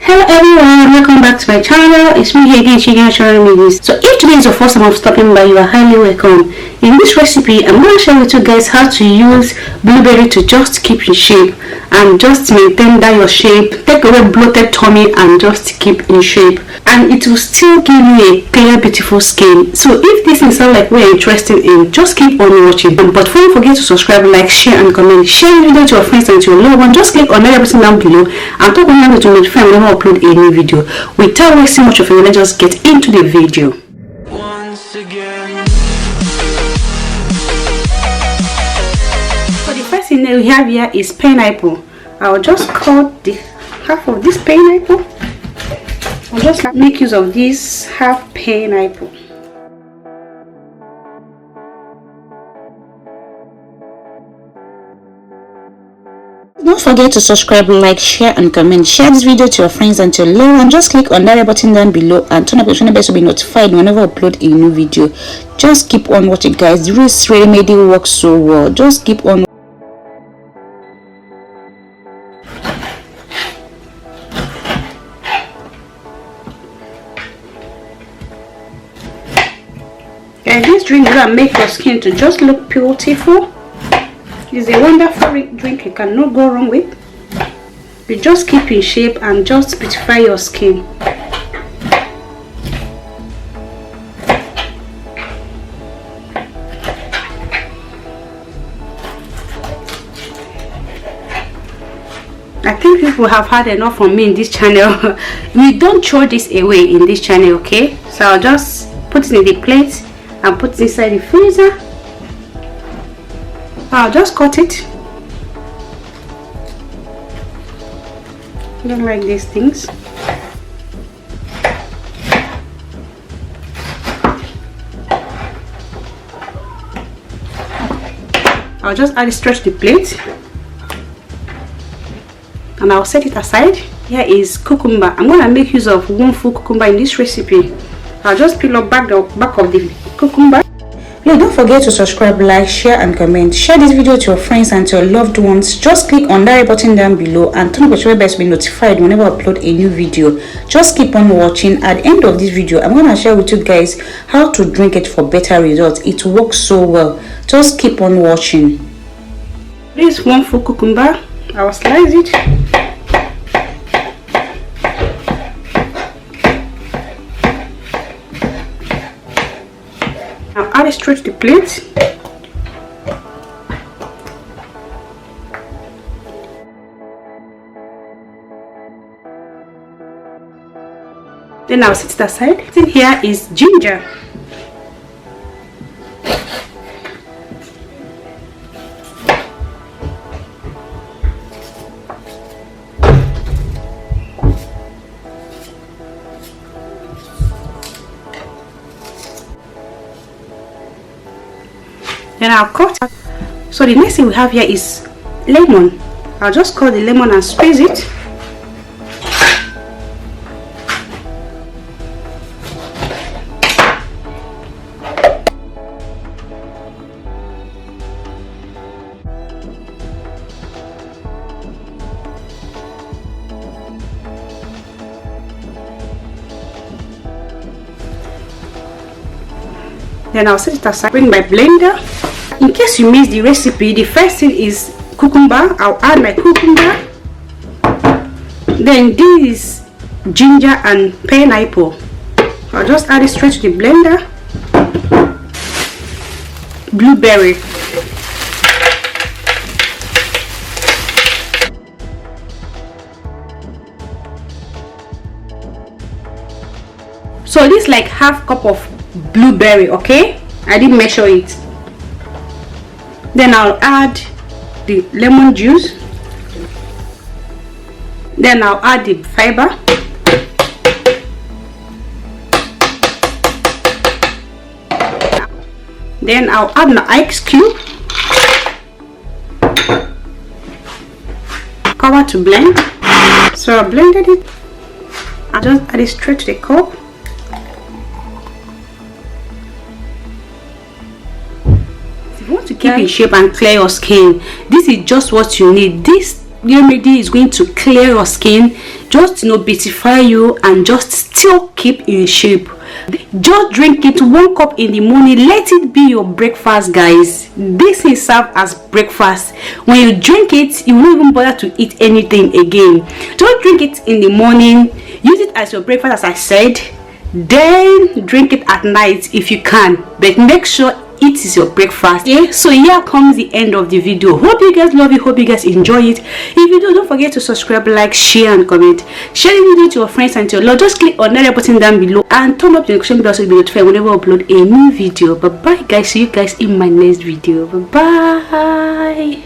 Hello everyone, welcome back to my channel. It's me here again, Chigirl Remedies. So if today is your first time of stopping by, you are highly welcome. In this recipe, I'm going to share with you guys how to use blueberry to just keep in shape and just maintain that your shape, take away bloated tummy and just keep in shape. And it will still give you a clear, beautiful skin. So if this is something like we're interested in, just keep on watching. But don't forget to subscribe, like, share and comment. Share the video to your friends and to your loved one. Just click on everything down below and talk on to notify whenever I upload a new video. Without wasting much of your time, let's just get into the video. Once again. So the first thing that we have here is pineapple. I'll just cut the half of this pineapple. I'll just make use of this half pineapple. Don't forget to subscribe, like, share and comment. Share this video to your friends and to your loved ones. Just click on that button down below and turn up your bell to be notified whenever I upload a new video. Just keep on watching, guys. This remedy works so well. Just keep on. And this drink will make your skin to just look beautiful. It's a wonderful drink you cannot go wrong with. You just keep in shape and just beautify your skin. I think people have had enough from me in this channel. We don't throw this away in this channel, okay? So I'll just put it in the plate and put it inside the freezer. I'll just cut it. I don't like these things. I'll just add it straight to the plate and I'll set it aside. Here is cucumber. I'm going to make use of one full cucumber in this recipe. I'll just peel up back of the cucumber. Please don't forget to subscribe, like, share and comment. Share this video to your friends and to your loved ones. Just click on that button down below and turn on your bell to be notified whenever I upload a new video. Just keep on watching. At the end of this video, I'm going to share with you guys how to drink it for better results. It works so well. Just keep on watching. This one full cucumber, I will slice it. I'll add it straight to the plate. Then I'll set it aside. In here is ginger. Then I'll cut. So the next thing we have here is lemon. I'll just cut the lemon and squeeze it. Then I'll set it aside. Bring my blender. In case you missed the recipe, the first thing is cucumber. I'll add my cucumber. Then this is ginger and pineapple. I'll just add it straight to the blender. Blueberry. So this is like half cup of blueberry, okay? I didn't measure it. Then I'll add the lemon juice. Then I'll add the fiber. Then I'll add my ice cube. Cover to blend. So I blended it. I'll just add it straight to the cup. If you want to keep in shape and clear your skin, this is just what you need. This remedy is going to clear your skin, just beautify you, and just still keep in shape. Just drink it 1 cup in the morning. Let it be your breakfast, guys. This is served as breakfast. When you drink it, you won't even bother to eat anything again. Just drink it in the morning, use it as your breakfast, as I said, then drink it at night if you can, but make sure it is your breakfast. Yeah, so here comes the end of the video. Hope you guys love it, hope you guys enjoy it. If you do, don't forget to subscribe, like, share and comment. Share the video to your friends and to your love. Just click on that button down below and turn up the notification bell so you'll be notified whenever I upload a new video. Bye bye guys, see you guys in my next video. Bye bye.